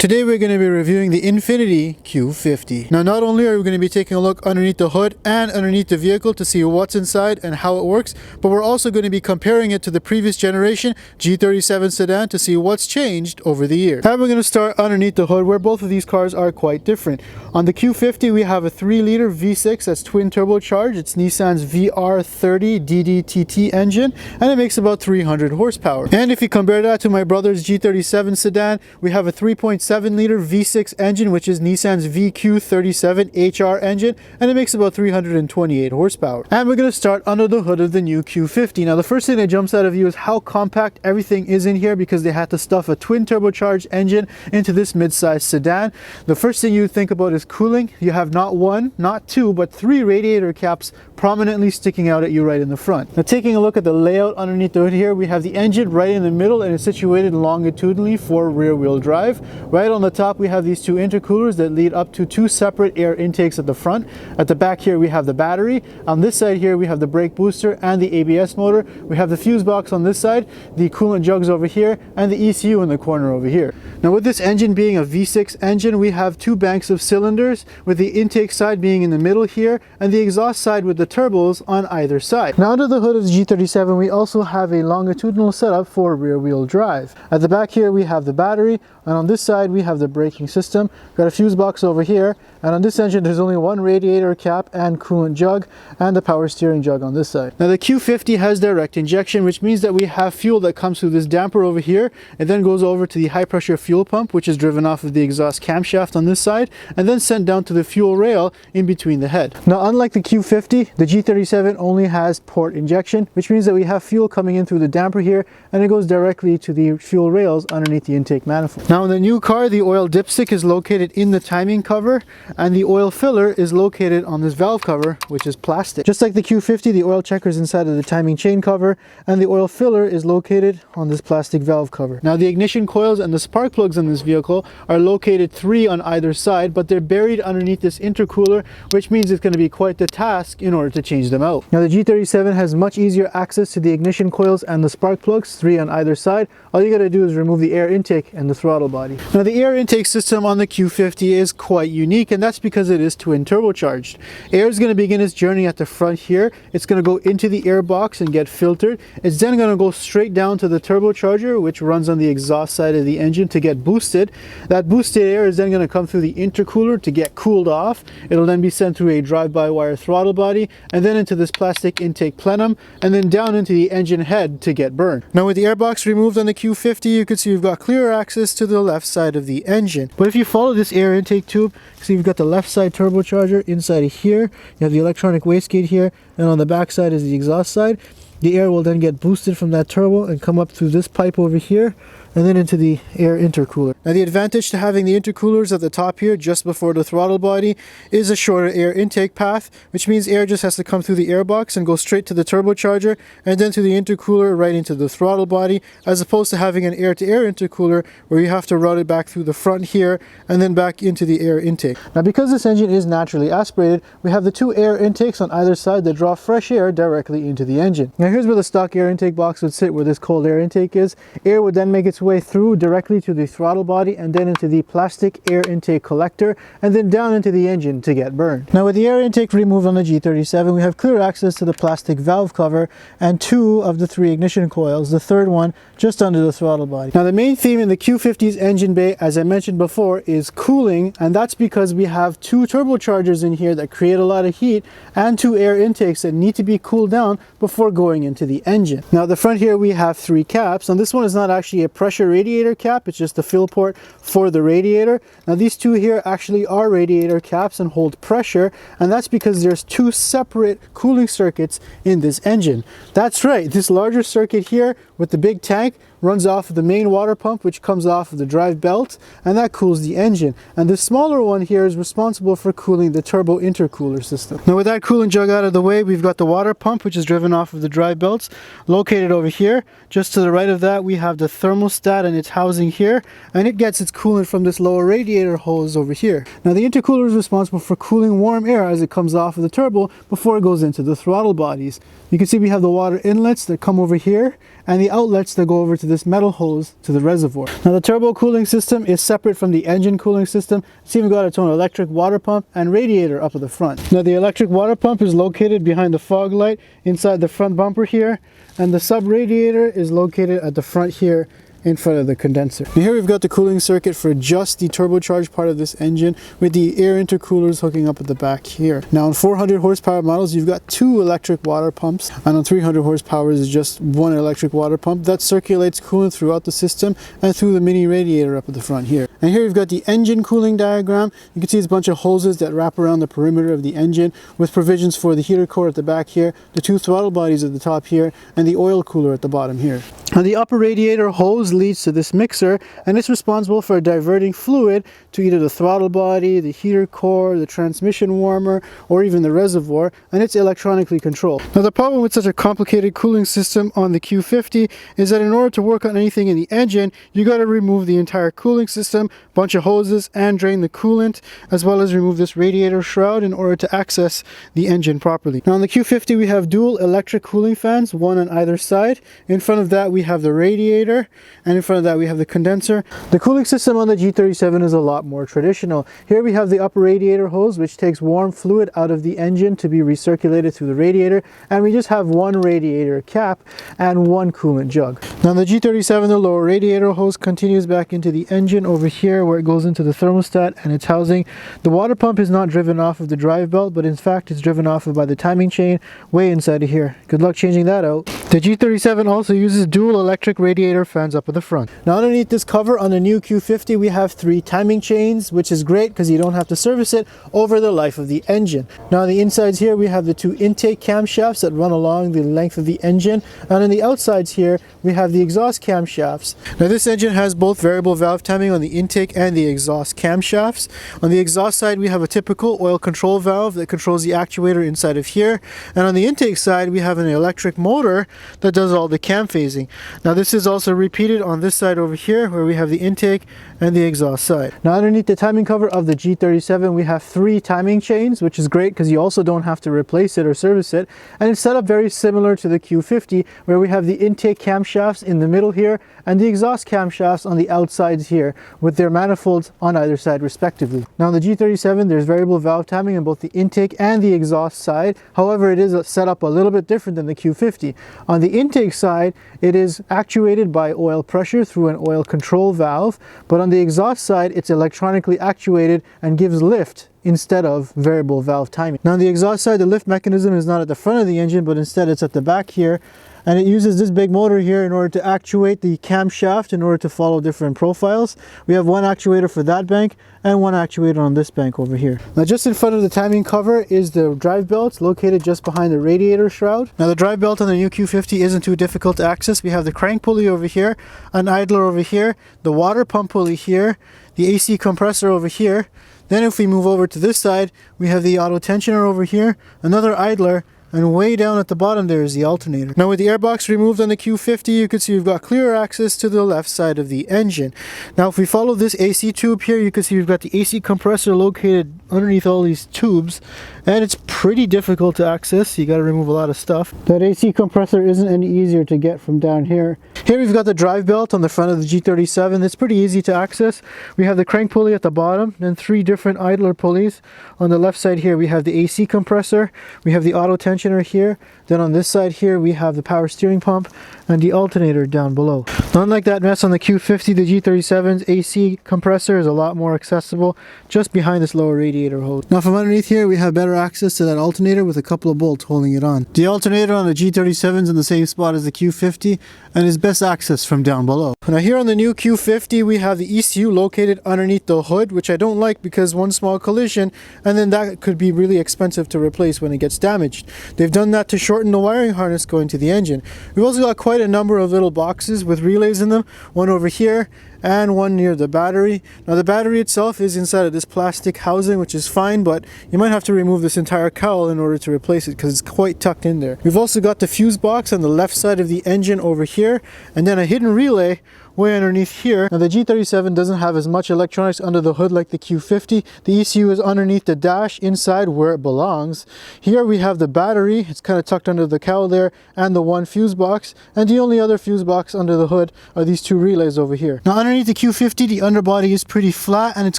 Today we're going to be reviewing the Infiniti Q50. Now not only are we going to be taking a look underneath the hood and underneath the vehicle to see what's inside and how it works, but we're also going to be comparing it to the previous generation G37 sedan to see what's changed over the years. And we're going to start underneath the hood where both of these cars are quite different. On the Q50 we have a 3-liter V6 that's twin turbocharged. It's Nissan's VR30 DDTT engine and it makes about 300 horsepower. And if you compare that to my brother's G37 sedan, we have a 3.7-liter V6 engine, which is Nissan's Q37 HR engine, and it makes about 328 horsepower. And we're going to start under the hood of the new Q50. Now the first thing that jumps out of you is how compact everything is in here, because they had to stuff a twin turbocharged engine into this mid-sized sedan. The first thing you think about is cooling. You have not one, not two, but 3 radiator caps prominently sticking out at you right in the front. Now taking a look at the layout underneath the hood here, we have the engine right in the middle and it's situated longitudinally for rear-wheel drive. Right on the top we have these 2 intercoolers that lead up to 2 separate air intakes at the front. At the back here we have the battery. On this side here we have the brake booster and the ABS motor. We have the fuse box on this side, the coolant jugs over here, and the ECU in the corner over here. Now with this engine being a V6 engine, we have 2 banks of cylinders, with the intake side being in the middle here and the exhaust side with the turbos on either side. Now under the hood of the G37 we also have a longitudinal setup for rear-wheel drive. At the back here we have the battery, and on this side we have the braking system. Got a fuse box over here, and on this engine there's only 1 radiator cap and coolant jug, and the power steering jug on this side. Now the Q50 has direct injection, which means that we have fuel that comes through this damper over here. It then goes over to the high pressure fuel pump, which is driven off of the exhaust camshaft on this side, and then sent down to the fuel rail in between the head. Now unlike the Q50, the G37 only has port injection, which means that we have fuel coming in through the damper here, and it goes directly to the fuel rails underneath the intake manifold. Now in the new car, the oil dipstick is located in the timing cover, and the oil filler is located on this valve cover, which is plastic. Just like the Q50, the oil checker is inside of the timing chain cover, and the oil filler is located on this plastic valve cover. Now the ignition coils and the spark plugs in this vehicle are located 3 on either side, but they're buried underneath this intercooler, which means it's going to be quite the task in order to change them out. Now the G37 has much easier access to the ignition coils and the spark plugs, 3 on either side. All you got to do is remove the air intake and the throttle body. Now the air intake system on the Q50 is quite unique, and that's because it is twin turbocharged. Air is going to begin its journey at the front here. It's going to go into the air box and get filtered. It's then going to go straight down to the turbocharger, which runs on the exhaust side of the engine to get boosted. That boosted air is then going to come through the intercooler to get cooled off. It'll then be sent through a drive-by-wire throttle body and then into this plastic intake plenum and then down into the engine head to get burned. Now with the air box removed on the Q50, you can see we've got clear access to the left side of the engine. But if you follow this air intake tube, see we've got the left side turbocharger inside of here. You have the electronic wastegate here, and on the back side is the exhaust side. The air will then get boosted from that turbo and come up through this pipe over here and then into the air intercooler. Now the advantage to having the intercoolers at the top here just before the throttle body is a shorter air intake path, which means air just has to come through the air box and go straight to the turbocharger and then to the intercooler right into the throttle body, as opposed to having an air-to-air intercooler where you have to route it back through the front here and then back into the air intake. Now because this engine is naturally aspirated, we have the 2 air intakes on either side that draw fresh air directly into the engine. Now here's where the stock air intake box would sit, where this cold air intake is. Air would then make its way through directly to the throttle body and then into the plastic air intake collector and then down into the engine to get burned. Now with the air intake removed on the G37, we have clear access to the plastic valve cover and 2 of the 3 ignition coils, the 3rd one just under the throttle body. Now the main theme in the Q50's engine bay, as I mentioned before, is cooling, and that's because we have 2 turbochargers in here that create a lot of heat and 2 air intakes that need to be cooled down before going into the engine. Now at the front here we have 3 caps, and this one is not actually a pressure radiator cap, it's just the fill port for the radiator. Now these 2 here actually are radiator caps and hold pressure, and that's because there's 2 separate cooling circuits in this engine. That's right, this larger circuit here with the big tank runs off of the main water pump, which comes off of the drive belt, and that cools the engine. And the smaller one here is responsible for cooling the turbo intercooler system. Now with that coolant jug out of the way, we've got the water pump, which is driven off of the drive belts, located over here. Just to the right of that we have the thermostat and its housing here, and it gets its coolant from this lower radiator hose over here. Now the intercooler is responsible for cooling warm air as it comes off of the turbo before it goes into the throttle bodies. You can see we have the water inlets that come over here, and the outlets that go over to this metal hose to the reservoir. Now the turbo cooling system is separate from the engine cooling system. It's even got its own electric water pump and radiator up at the front. Now the electric water pump is located behind the fog light inside the front bumper here, and the sub radiator is located at the front here in front of the condenser. And here we've got the cooling circuit for just the turbocharged part of this engine with the air intercoolers hooking up at the back here. Now on 400 horsepower models you've got 2 electric water pumps, and on 300 horsepower is just 1 electric water pump that circulates coolant throughout the system and through the mini radiator up at the front here. And here we've got the engine cooling diagram. You can see it's a bunch of hoses that wrap around the perimeter of the engine with provisions for the heater core at the back here, the 2 throttle bodies at the top here, and the oil cooler at the bottom here. And the upper radiator hose leads to this mixer, and it's responsible for diverting fluid to either the throttle body, the heater core, the transmission warmer, or even the reservoir, and it's electronically controlled. Now the problem with such a complicated cooling system on the Q50 is that in order to work on anything in the engine, you got to remove the entire cooling system, bunch of hoses, and drain the coolant, as well as remove this radiator shroud in order to access the engine properly. Now on the Q50 we have dual electric cooling fans, one on either side. In front of that we have the radiator, and in front of that we have the condenser. The cooling system on the G37 is a lot more traditional. Here we have the upper radiator hose, which takes warm fluid out of the engine to be recirculated through the radiator, and we just have 1 radiator cap and 1 coolant jug. Now on the G37 the lower radiator hose continues back into the engine over here where it goes into the thermostat and its housing. The water pump is not driven off of the drive belt, but in fact it's driven off of by the timing chain way inside of here. Good luck changing that out. The G37 also uses dual electric radiator fans up at the front. Now underneath this cover on the new Q50 we have 3 timing chains, which is great because you don't have to service it over the life of the engine. Now on the insides here we have the 2 intake camshafts that run along the length of the engine, and on the outsides here we have the exhaust camshafts. Now this engine has both variable valve timing on the intake and the exhaust camshafts. On the exhaust side we have a typical oil control valve that controls the actuator inside of here, and on the intake side we have an electric motor that does all the cam phasing. Now this is also repeated on this side over here where we have the intake and the exhaust side. Now underneath the timing cover of the G37 we have 3 timing chains, which is great because you also don't have to replace it or service it, and it's set up very similar to the Q50 where we have the intake camshafts in the middle here and the exhaust camshafts on the outsides here with their manifolds on either side respectively. Now on the G37 there's variable valve timing on both the intake and the exhaust side. However, it is set up a little bit different than the Q50. On the intake side it is actuated by oil pressure through an oil control valve, but on the exhaust side it's electronically actuated and gives lift instead of variable valve timing. Now on the exhaust side the lift mechanism is not at the front of the engine, but instead it's at the back here, and it uses this big motor here in order to actuate the camshaft in order to follow different profiles. We have 1 actuator for that bank and 1 actuator on this bank over here. Now just in front of the timing cover is the drive belt located just behind the radiator shroud. Now the drive belt on the new Q50 isn't too difficult to access. We have the crank pulley over here, an idler over here, the water pump pulley here, the AC compressor over here. Then if we move over to this side, we have the auto tensioner over here, another idler, and way down at the bottom there is the alternator. Now with the airbox removed on the Q50, you can see we've got clear access to the left side of the engine. Now if we follow this AC tube here, you can see we've got the AC compressor located underneath all these tubes, and it's pretty difficult to access. You got to remove a lot of stuff. That AC compressor isn't any easier to get from down here. Here we've got the drive belt on the front of the G37. It's pretty easy to access. We have the crank pulley at the bottom, then 3 different idler pulleys. On the left side here we have the AC compressor, we have the auto tensioner here, then on this side here we have the power steering pump and the alternator down below. Now, unlike that mess on the Q50, the G37's AC compressor is a lot more accessible just behind this lower radiator hose. Now from underneath here we have better access to that alternator with a couple of bolts holding it on. The alternator on the G37 is in the same spot as the Q50 and is best accessed from down below. Now here on the new Q50 we have the ECU located underneath the hood, which I don't like because one small collision and then that could be really expensive to replace when it gets damaged. They've done that to shorten the wiring harness going to the engine. We've also got quite a number of little boxes with relays in them, one over here and one near the battery. Now the battery itself is inside of this plastic housing, which is fine, but you might have to remove this entire cowl in order to replace it because it's quite tucked in there. We've also got the fuse box on the left side of the engine over here, and then a hidden relay way underneath here. Now the G37 doesn't have as much electronics under the hood like the Q50. The ECU is underneath the dash inside where it belongs. Here we have the battery, it's kind of tucked under the cowl there, and the one fuse box, and the only other fuse box under the hood are these two relays over here. Now underneath the Q50, the underbody is pretty flat and it's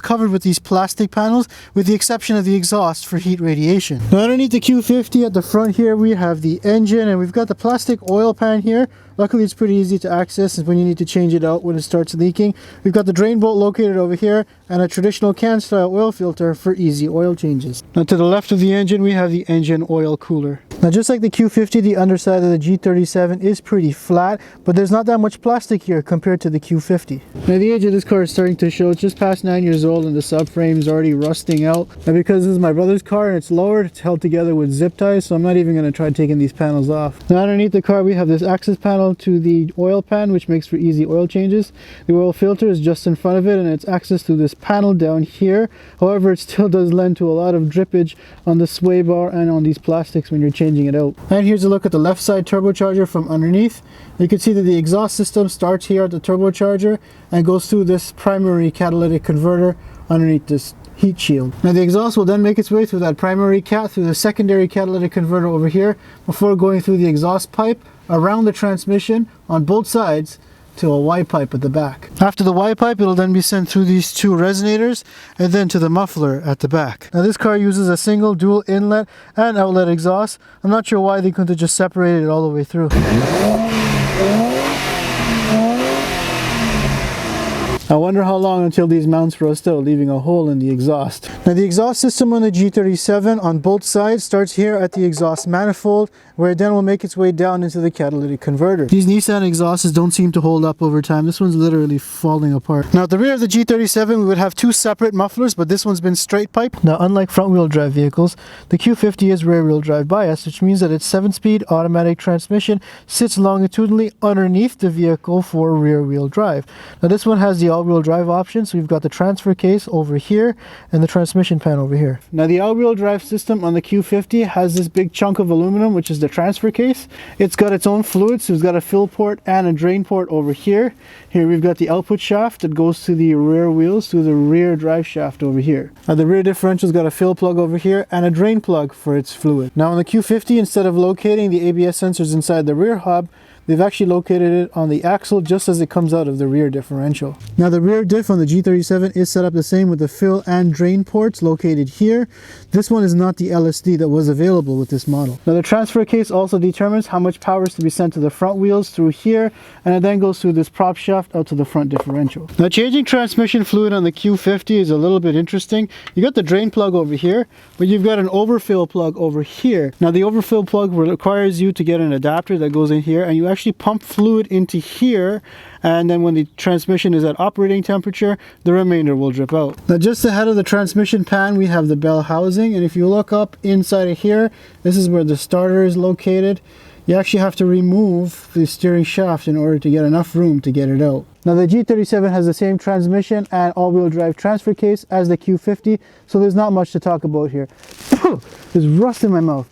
covered with these plastic panels with the exception of the exhaust for heat radiation. Now underneath the Q50 at the front here we have the engine, and we've got the plastic oil pan here. Luckily it's pretty easy to access when you need to change it out when it starts leaking. We've got the drain bolt located over here and a traditional can style oil filter for easy oil changes. Now to the left of the engine we have the engine oil cooler. Now just like the Q50, the underside of the G37 is pretty flat, but there's not that much plastic here compared to the Q50. Now the age of this car is starting to show. It's just past 9 years old and the subframe is already rusting out. Now because this is my brother's car and it's lowered, it's held together with zip ties, so I'm not even going to try taking these panels off. Now underneath the car we have this access panel to the oil pan, which makes for easy oil changes. The oil filter is just in front of it and it's accessed through this panel down here. However, it still does lend to a lot of drippage on the sway bar and on these plastics when you're changing it out. And here's a look at the left side turbocharger from underneath. You can see that the exhaust system starts here at the turbocharger and goes through this primary catalytic converter underneath this heat shield. Now the exhaust will then make its way through that primary cat through the secondary catalytic converter over here before going through the exhaust pipe around the transmission on both sides to a Y pipe at the back. After the Y pipe, it'll then be sent through these two resonators and then to the muffler at the back. Now this car uses a single dual inlet and outlet exhaust. I'm not sure why they couldn't have just separated it all the way through. I wonder how long until these mounts rust out, leaving a hole in the exhaust. Now the exhaust system on the G37 on both sides starts here at the exhaust manifold, where it then will make its way down into the catalytic converter. These Nissan exhausts don't seem to hold up over time. This one's literally falling apart. Now at the rear of the G37 we would have two separate mufflers, but this one's been straight pipe. Now unlike front wheel drive vehicles, the Q50 is rear wheel drive bias, which means that its 7-speed automatic transmission sits longitudinally underneath the vehicle for rear wheel drive. Now this one has the all-wheel drive option, so we've got the transfer case over here and the transmission pan over here. Now the all-wheel drive system on the Q50 has this big chunk of aluminum, which is the transfer case. It's got its own fluid, so it's got a fill port and a drain port over here. Here we've got the output shaft that goes to the rear wheels through the rear drive shaft over here. Now the rear differential's got a fill plug over here and a drain plug for its fluid. Now on the Q50, instead of locating the ABS sensors inside the rear hub, they've actually located it on the axle just as it comes out of the rear differential. Now the rear diff on the G37 is set up the same with the fill and drain ports located here. This one is not the LSD that was available with this model. Now the transfer case also determines how much power is to be sent to the front wheels through here, and it then goes through this prop shaft out to the front differential. Now changing transmission fluid on the Q50 is a little bit interesting. You got the drain plug over here, but you've got an overfill plug over here. Now the overfill plug requires you to get an adapter that goes in here, and you actually pump fluid into here, and then when the transmission is at operating temperature, the remainder will drip out. Now just ahead of the transmission pan we have the bell housing, and if you look up inside of here, this is where the starter is located. You actually have to remove the steering shaft in order to get enough room to get it out. Now the G37 has the same transmission and all-wheel drive transfer case as the Q50, so there's not much to talk about here. There's rust in my mouth.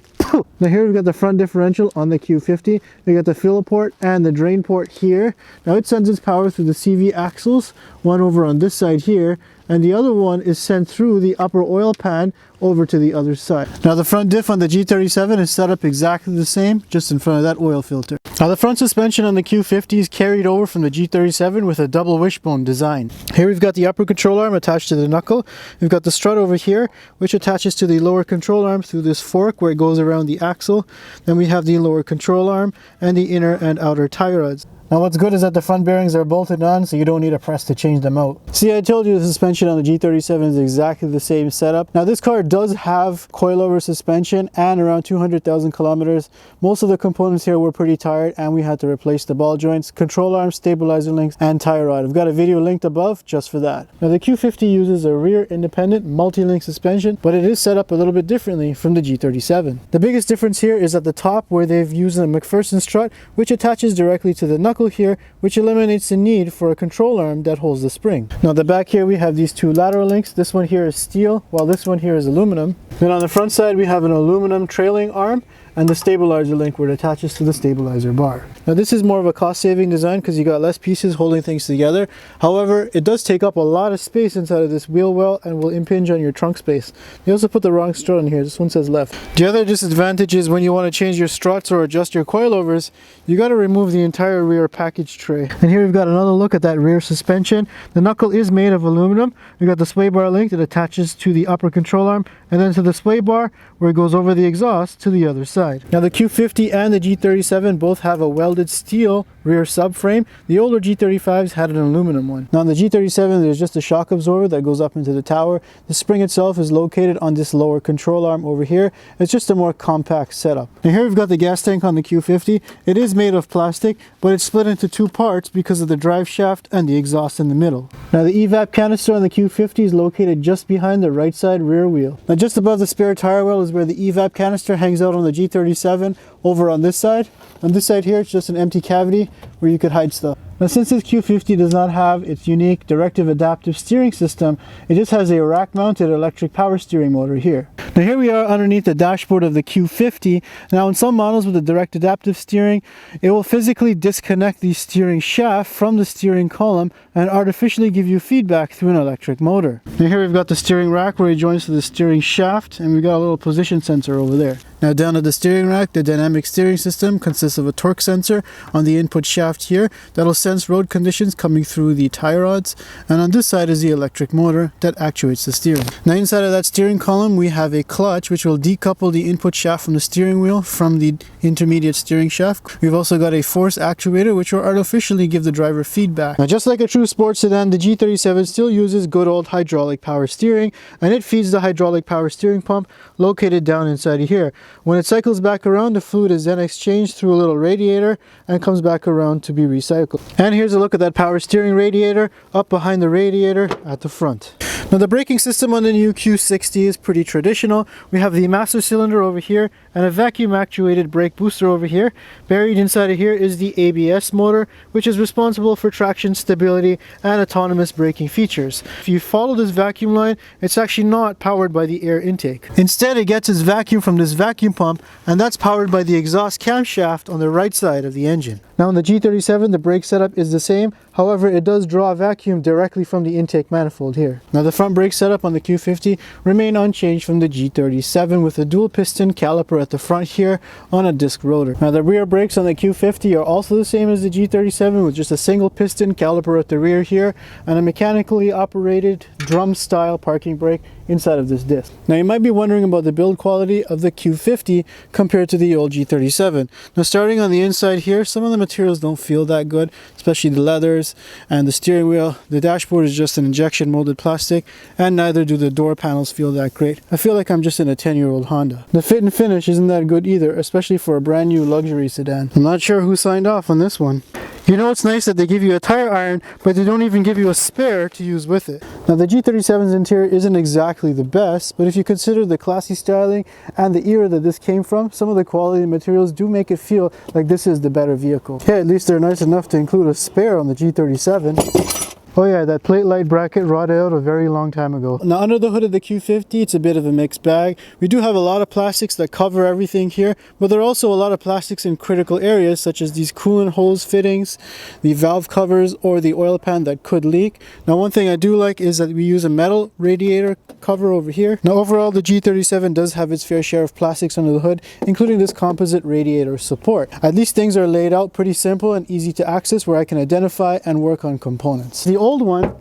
Now here we've got the front differential on the Q50. We got the fill port and the drain port here. Now it sends its power through the CV axles, one over on this side here, and the other one is sent through the upper oil pan over to the other side. Now the front diff on the G37 is set up exactly the same, just in front of that oil filter. Now the front suspension on the Q50 is carried over from the G37 with a double wishbone design. Here we've got the upper control arm attached to the knuckle. We've got the strut over here, which attaches to the lower control arm through this fork where it goes around the axle. Then we have the lower control arm and the inner and outer tie rods. Now what's good is that the front bearings are bolted on, so you don't need a press to change them out. See, I told you the suspension on the G37 is exactly the same setup. Now this car does have coilover suspension and around 200,000 kilometers. Most of the components here were pretty tired and we had to replace the ball joints, control arms, stabilizer links, and tie rod. I've got a video linked above just for that. Now the Q50 uses a rear independent multi-link suspension, but it is set up a little bit differently from the G37. The biggest difference here is at the top where they've used a McPherson strut, which attaches directly to the knuckle here, which eliminates the need for a control arm that holds the spring. Now the back here we have these two lateral links. This one here is steel, while this one here is aluminum. Then on the front side we have an aluminum trailing arm, and the stabilizer link where it attaches to the stabilizer bar. Now this is more of a cost-saving design because you got less pieces holding things together. However, it does take up a lot of space inside of this wheel well and will impinge on your trunk space. They also put the wrong strut in here. This one says left. The other disadvantage is when you want to change your struts or adjust your coilovers, you got to remove the entire rear package tray. And here we've got another look at that rear suspension. The knuckle is made of aluminum. We've got the sway bar link that attaches to the upper control arm and then to the sway bar where it goes over the exhaust to the other side. Now the Q50 and the G37 both have a welded steel rear subframe. The older G35s had an aluminum one. Now on the G37 there's just a shock absorber that goes up into the tower. The spring itself is located on this lower control arm over here. It's just a more compact setup. Now here we've got the gas tank on the Q50. It is made of plastic, but it's split into two parts because of the drive shaft and the exhaust in the middle. Now the Evap canister on the Q50 is located just behind the right side rear wheel. Now just above the spare tire well is where the Evap canister hangs out on the G37 over on this side. On this side here, it's just an empty cavity where you could hide stuff. Now since this Q50 does not have its unique directive adaptive steering system, it just has a rack mounted electric power steering motor here. Now here we are underneath the dashboard of the Q50. Now in some models with the direct adaptive steering, it will physically disconnect the steering shaft from the steering column and artificially give you feedback through an electric motor. Now here we've got the steering rack where it joins to the steering shaft, and we've got a little position sensor over there. Now down at the steering rack, the dynamic steering system consists of a torque sensor on the input shaft here that'll sense road conditions coming through the tie rods, and on this side is the electric motor that actuates the steering. Now inside of that steering column we have a clutch which will decouple the input shaft from the steering wheel from the intermediate steering shaft. We've also got a force actuator which will artificially give the driver feedback. Now just like a true sports sedan, the G37 still uses good old hydraulic power steering, and it feeds the hydraulic power steering pump located down inside of here. When it cycles back around, the fluid is then exchanged through a little radiator and comes back around to be recycled. And here's a look at that power steering radiator up behind the radiator at the front. Now the braking system on the new Q60 is pretty traditional. We have the master cylinder over here and a vacuum actuated brake booster over here. Buried inside of here is the ABS motor, which is responsible for traction stability and autonomous braking features. If you follow this vacuum line, it's actually not powered by the air intake. Instead, it gets its vacuum from this vacuum pump, and that's powered by the exhaust camshaft on the right side of the engine. Now on the G37, the brake setup is the same. However, it does draw vacuum directly from the intake manifold here. Now the front brake setup on the Q50 remain unchanged from the G37 with a dual piston caliper at the front here on a disc rotor. Now the rear brakes on the Q50 are also the same as the G37 with just a single piston caliper at the rear here and a mechanically operated drum style parking brake inside of this disc. Now you might be wondering about the build quality of the Q50 compared to the old G37. Now starting on the inside here, some of the materials don't feel that good, especially the leathers and the steering wheel. The dashboard is just an injection molded plastic, and neither do the door panels feel that great. I feel like I'm just in a 10-year-old Honda. The fit and finish isn't that good either, especially for a brand new luxury sedan. I'm not sure who signed off on this one. You know, it's nice that they give you a tire iron, but they don't even give you a spare to use with it. Now the G37's interior isn't exactly the best, but if you consider the classy styling and the era that this came from, some of the quality materials do make it feel like this is the better vehicle. Yeah, at least they're nice enough to include a spare on the G37. Oh yeah, that plate light bracket rotted out a very long time ago. Now under the hood of the Q50, it's a bit of a mixed bag. We do have a lot of plastics that cover everything here, but there are also a lot of plastics in critical areas such as these coolant hose fittings, the valve covers, or the oil pan that could leak. Now one thing I do like is that we use a metal radiator cover over here. Now overall, the G37 does have its fair share of plastics under the hood, including this composite radiator support. At least things are laid out pretty simple and easy to access where I can identify and work on components. The old one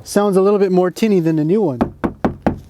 sounds a little bit more tinny than the new one.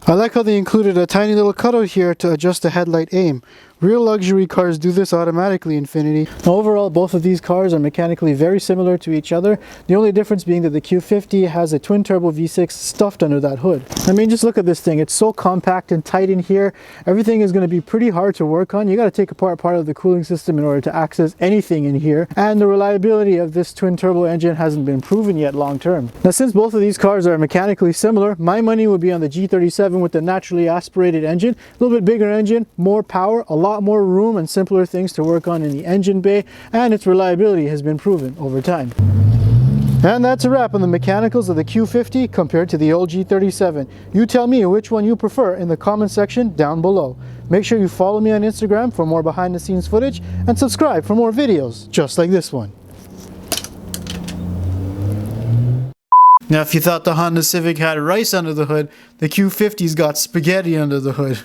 I like how they included a tiny little cutout here to adjust the headlight aim. Real luxury cars do this automatically, Infiniti. Now, overall, both of these cars are mechanically very similar to each other. The only difference being that the Q50 has a twin-turbo V6 stuffed under that hood. I mean, just look at this thing. It's so compact and tight in here. Everything is going to be pretty hard to work on. You got to take apart part of the cooling system in order to access anything in here. And the reliability of this twin-turbo engine hasn't been proven yet long-term. Now, since both of these cars are mechanically similar, my money would be on the G37 with the naturally aspirated engine. A little bit bigger engine, more power, a lot more room and simpler things to work on in the engine bay, and its reliability has been proven over time. And that's a wrap on the mechanicals of the Q50 compared to the old G37. You tell me which one you prefer in the comment section down below. Make sure you follow me on Instagram for more behind the scenes footage and subscribe for more videos just like this one. Now if you thought the Honda Civic had rice under the hood, the Q50's got spaghetti under the hood.